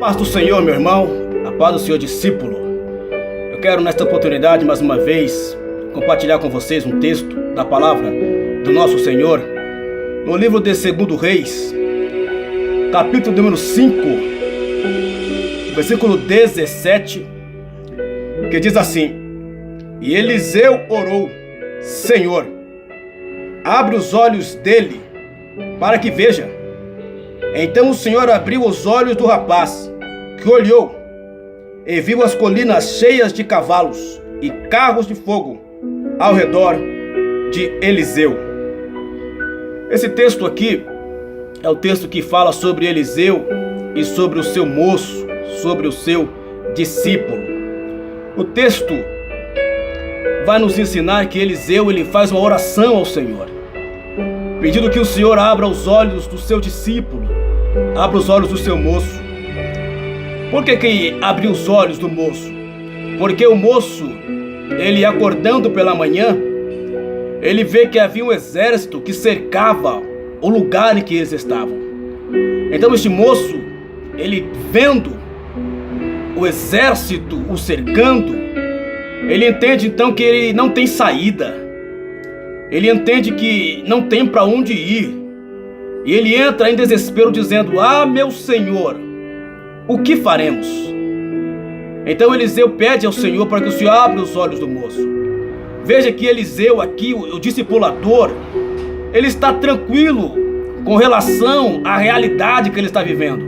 Paz do Senhor, meu irmão, a paz do Senhor, discípulo. Eu quero nesta oportunidade, mais uma vez, compartilhar com vocês um texto da palavra do nosso Senhor, no livro de 2 Reis, capítulo número 5, versículo 17, que diz assim: E Eliseu orou: Senhor, abre os olhos dele, para que veja. Então o Senhor abriu os olhos do rapaz, que olhou, e viu as colinas cheias de cavalos e carros de fogo ao redor de Eliseu. Esse texto aqui é o texto que fala sobre Eliseu e sobre o seu moço, sobre o seu discípulo. O texto vai nos ensinar que Eliseu ele faz uma oração ao Senhor, pedindo que o Senhor abra os olhos do seu discípulo, abra os olhos do seu moço. Por que abriu os olhos do moço? Porque o moço, ele acordando pela manhã, ele vê que havia um exército que cercava o lugar em que eles estavam. Então este moço, ele vendo o exército o cercando, ele entende então que ele não tem saída. Ele entende que não tem para onde ir. E ele entra em desespero dizendo: Ah, meu Senhor, o que faremos? Então Eliseu pede ao Senhor para que o Senhor abra os olhos do moço. Veja que Eliseu aqui, o discipulador, ele está tranquilo com relação à realidade que ele está vivendo.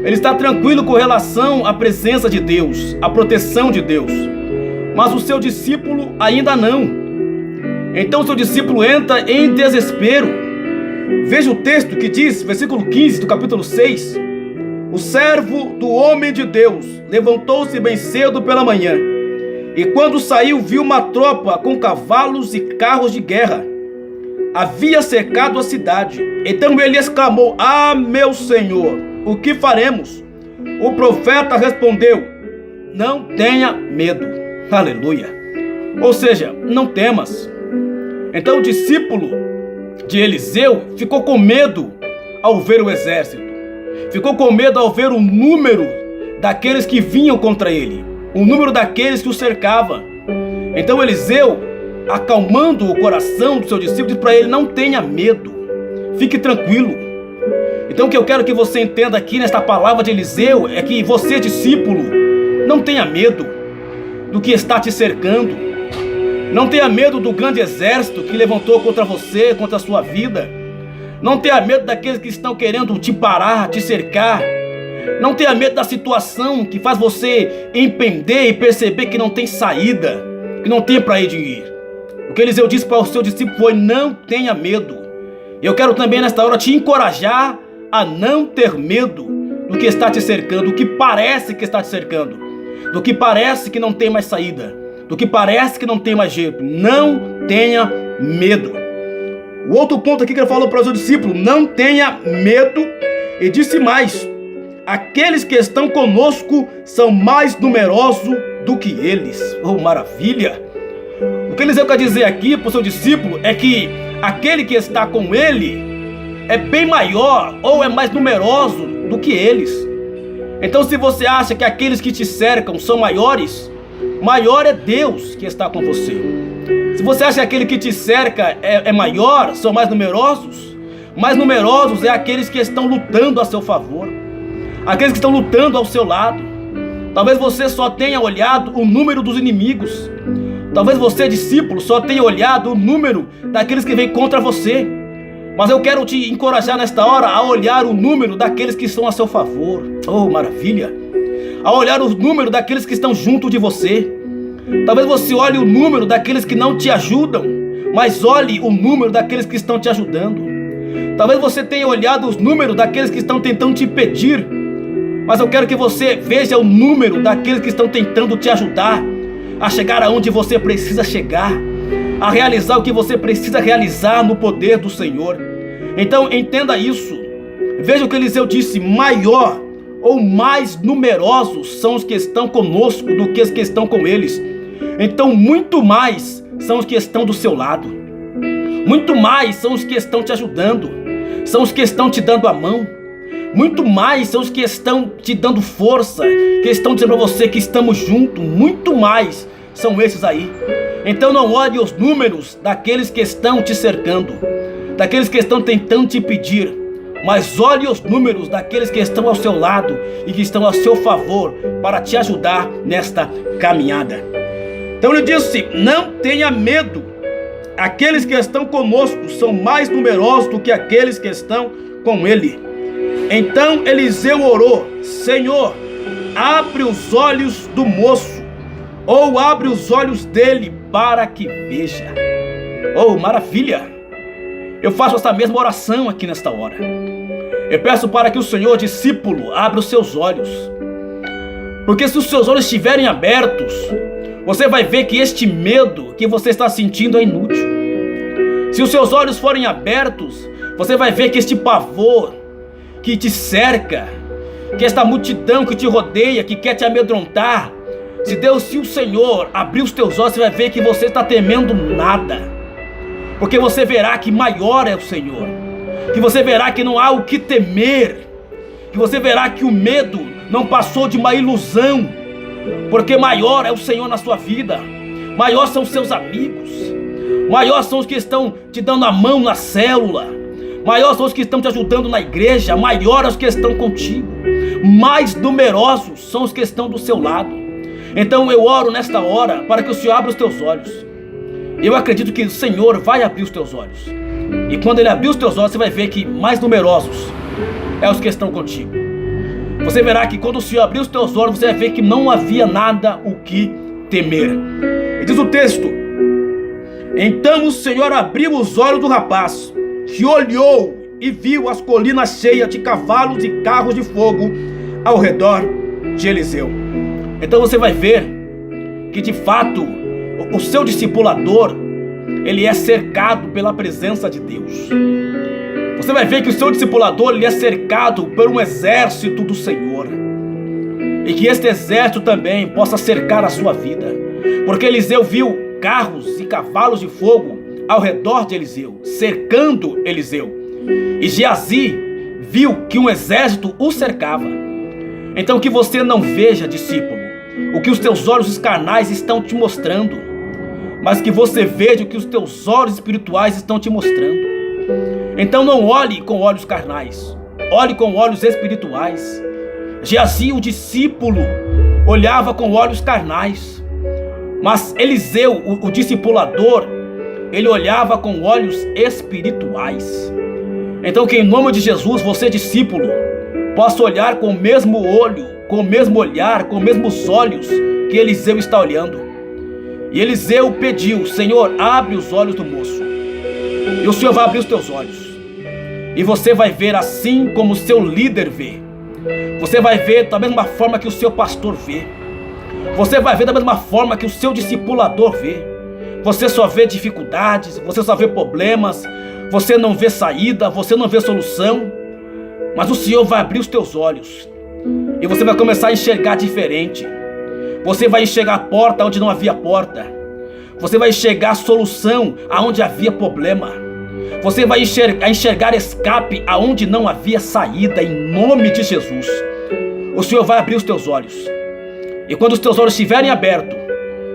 Ele está tranquilo com relação à presença de Deus, à proteção de Deus. Mas o seu discípulo ainda não. Então o seu discípulo entra em desespero. Veja o texto que diz, versículo 15 do capítulo 6. O servo do homem de Deus levantou-se bem cedo pela manhã, e quando saiu viu uma tropa com cavalos e carros de guerra. Havia cercado a cidade. Então ele exclamou: Ah, meu Senhor, o que faremos? O profeta respondeu: Não tenha medo. Aleluia. Ou seja, não temas. Então o discípulo de Eliseu ficou com medo ao ver o exército. Ficou com medo ao ver o número daqueles que vinham contra ele, o número daqueles que o cercavam. Então Eliseu, acalmando o coração do seu discípulo, diz para ele: Não tenha medo, fique tranquilo. Então o que eu quero que você entenda aqui nesta palavra de Eliseu é que você, discípulo, não tenha medo do que está te cercando. Não tenha medo do grande exército que levantou contra você, contra a sua vida. Não tenha medo daqueles que estão querendo te parar, te cercar. Não tenha medo da situação que faz você empreender e perceber que não tem saída, que não tem para onde ir. O que Eliseu disse para o seu discípulo foi: Não tenha medo. Eu quero também nesta hora te encorajar a não ter medo do que está te cercando, do que parece que está te cercando, do que parece que não tem mais saída, do que parece que não tem mais jeito. Não tenha medo. O outro ponto aqui que ele falou para o seu discípulo: Não tenha medo. E disse mais: Aqueles que estão conosco são mais numerosos do que eles. Oh, maravilha! O que Eliseu quer dizer aqui para o seu discípulo é que aquele que está com ele é bem maior ou é mais numeroso do que eles. Então, se você acha que aqueles que te cercam são maiores, maior é Deus que está com você. Se você acha que aquele que te cerca é maior, são mais numerosos é aqueles que estão lutando a seu favor, aqueles que estão lutando ao seu lado. Talvez você só tenha olhado o número dos inimigos. Talvez você, discípulo, só tenha olhado o número daqueles que vêm contra você. Mas eu quero te encorajar nesta hora a olhar o número daqueles que estão a seu favor. Oh, maravilha! A olhar o número daqueles que estão junto de você. Talvez você olhe o número daqueles que não te ajudam, mas olhe o número daqueles que estão te ajudando. Talvez você tenha olhado os números daqueles que estão tentando te impedir, mas eu quero que você veja o número daqueles que estão tentando te ajudar a chegar aonde você precisa chegar, a realizar o que você precisa realizar no poder do Senhor. Então entenda isso. Veja o que Eliseu disse: Maior ou mais numerosos são os que estão conosco do que os que estão com eles. Então muito mais são os que estão do seu lado. Muito mais são os que estão te ajudando. São os que estão te dando a mão. Muito mais são os que estão te dando força, que estão dizendo para você que estamos juntos. Muito mais são esses aí. Então não olhe os números daqueles que estão te cercando, daqueles que estão tentando te impedir, mas olhe os números daqueles que estão ao seu lado e que estão a seu favor para te ajudar nesta caminhada. Então ele disse: não tenha medo, aqueles que estão conosco são mais numerosos do que aqueles que estão com ele. Então Eliseu orou: Senhor, abre os olhos do moço, ou abre os olhos dele para que veja. Oh, maravilha! Eu faço essa mesma oração aqui nesta hora. Eu peço para que o Senhor, discípulo, abra os seus olhos. Porque se os seus olhos estiverem abertos, você vai ver que este medo que você está sentindo é inútil. Se os seus olhos forem abertos, você vai ver que este pavor que te cerca, que esta multidão que te rodeia, que quer te amedrontar, se o Senhor abrir os teus olhos, você vai ver que você está temendo nada. Porque você verá que maior é o Senhor, que você verá que não há o que temer, que você verá que o medo não passou de uma ilusão, porque maior é o Senhor na sua vida, maior são os seus amigos, maior são os que estão te dando a mão na célula, maior são os que estão te ajudando na igreja, maior é os que estão contigo, mais numerosos são os que estão do seu lado. Então eu oro nesta hora para que o Senhor abra os teus olhos. Eu acredito que o Senhor vai abrir os teus olhos. E quando Ele abrir os teus olhos, você vai ver que mais numerosos é os que estão contigo. Você verá que quando o Senhor abrir os teus olhos, você vai ver que não havia nada o que temer. E diz o texto: então o Senhor abriu os olhos do rapaz, que olhou e viu as colinas cheias de cavalos e carros de fogo ao redor de Eliseu. Então você vai ver que de fato o seu discipulador, ele é cercado pela presença de Deus. Você vai ver que o seu discipulador, ele é cercado por um exército do Senhor. E que este exército também possa cercar a sua vida. Porque Eliseu viu carros e cavalos de fogo ao redor de Eliseu, cercando Eliseu. E Geazi viu que um exército o cercava. Então que você não veja, discípulo, o que os teus olhos carnais estão te mostrando, mas que você veja o que os teus olhos espirituais estão te mostrando. Então não olhe com olhos carnais, olhe com olhos espirituais. Geazi, o discípulo, olhava com olhos carnais, mas Eliseu, o discipulador, ele olhava com olhos espirituais. Então que em nome de Jesus, você, discípulo, possa olhar com o mesmo olho, com o mesmo olhar, com os mesmos olhos que Eliseu está olhando. E Eliseu pediu: Senhor, abre os olhos do moço. E o Senhor vai abrir os teus olhos. E você vai ver assim como o seu líder vê. Você vai ver da mesma forma que o seu pastor vê. Você vai ver da mesma forma que o seu discipulador vê. Você só vê dificuldades, você só vê problemas, você não vê saída, você não vê solução. Mas o Senhor vai abrir os teus olhos. E você vai começar a enxergar diferente. Você vai enxergar a porta onde não havia porta. Você vai enxergar a solução aonde havia problema. Você vai enxergar escape aonde não havia saída, em nome de Jesus. O Senhor vai abrir os teus olhos. E quando os teus olhos estiverem abertos,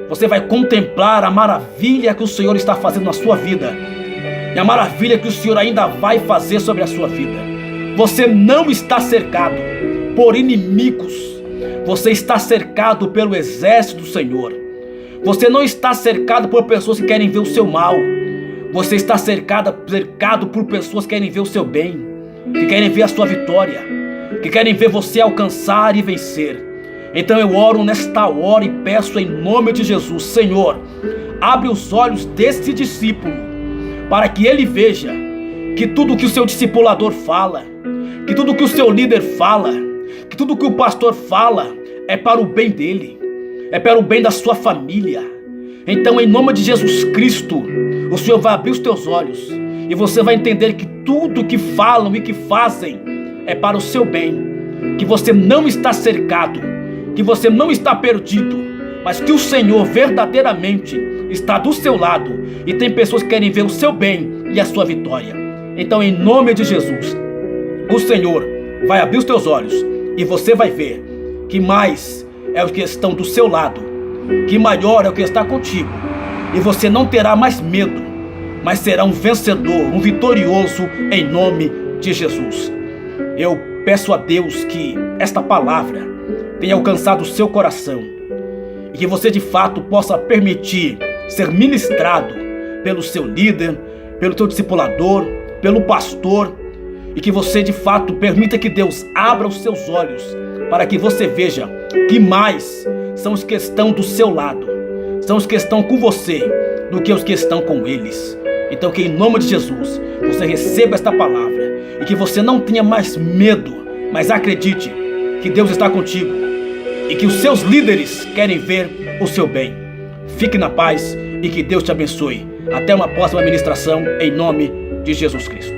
você vai contemplar a maravilha que o Senhor está fazendo na sua vida. E a maravilha que o Senhor ainda vai fazer sobre a sua vida. Você não está cercado por inimigos. Você está cercado pelo exército do Senhor. Você não está cercado por pessoas que querem ver o seu mal. Você está cercado por pessoas que querem ver o seu bem, que querem ver a sua vitória, que querem ver você alcançar e vencer. Então eu oro nesta hora e peço em nome de Jesus: Senhor, abre os olhos desse discípulo, para que ele veja que tudo que o seu discipulador fala, que tudo que o seu líder fala, que tudo que o pastor fala é para o bem dele, é para o bem da sua família. Então, em nome de Jesus Cristo, o Senhor vai abrir os teus olhos e você vai entender que tudo que falam e que fazem é para o seu bem, que você não está cercado, que você não está perdido, mas que o Senhor verdadeiramente está do seu lado e tem pessoas que querem ver o seu bem e a sua vitória. Então, em nome de Jesus, o Senhor vai abrir os teus olhos e você vai ver que mais é o que estão do seu lado, que maior é o que está contigo, e você não terá mais medo, mas será um vencedor, um vitorioso em nome de Jesus. Eu peço a Deus que esta palavra tenha alcançado o seu coração e que você de fato possa permitir ser ministrado pelo seu líder, pelo teu discipulador, pelo pastor, e que você de fato permita que Deus abra os seus olhos para que você veja que mais são os que estão do seu lado, são os que estão com você, do que os que estão com eles. Então que em nome de Jesus você receba esta palavra e que você não tenha mais medo, mas acredite que Deus está contigo e que os seus líderes querem ver o seu bem. Fique na paz e que Deus te abençoe. Até uma próxima ministração em nome de Jesus Cristo.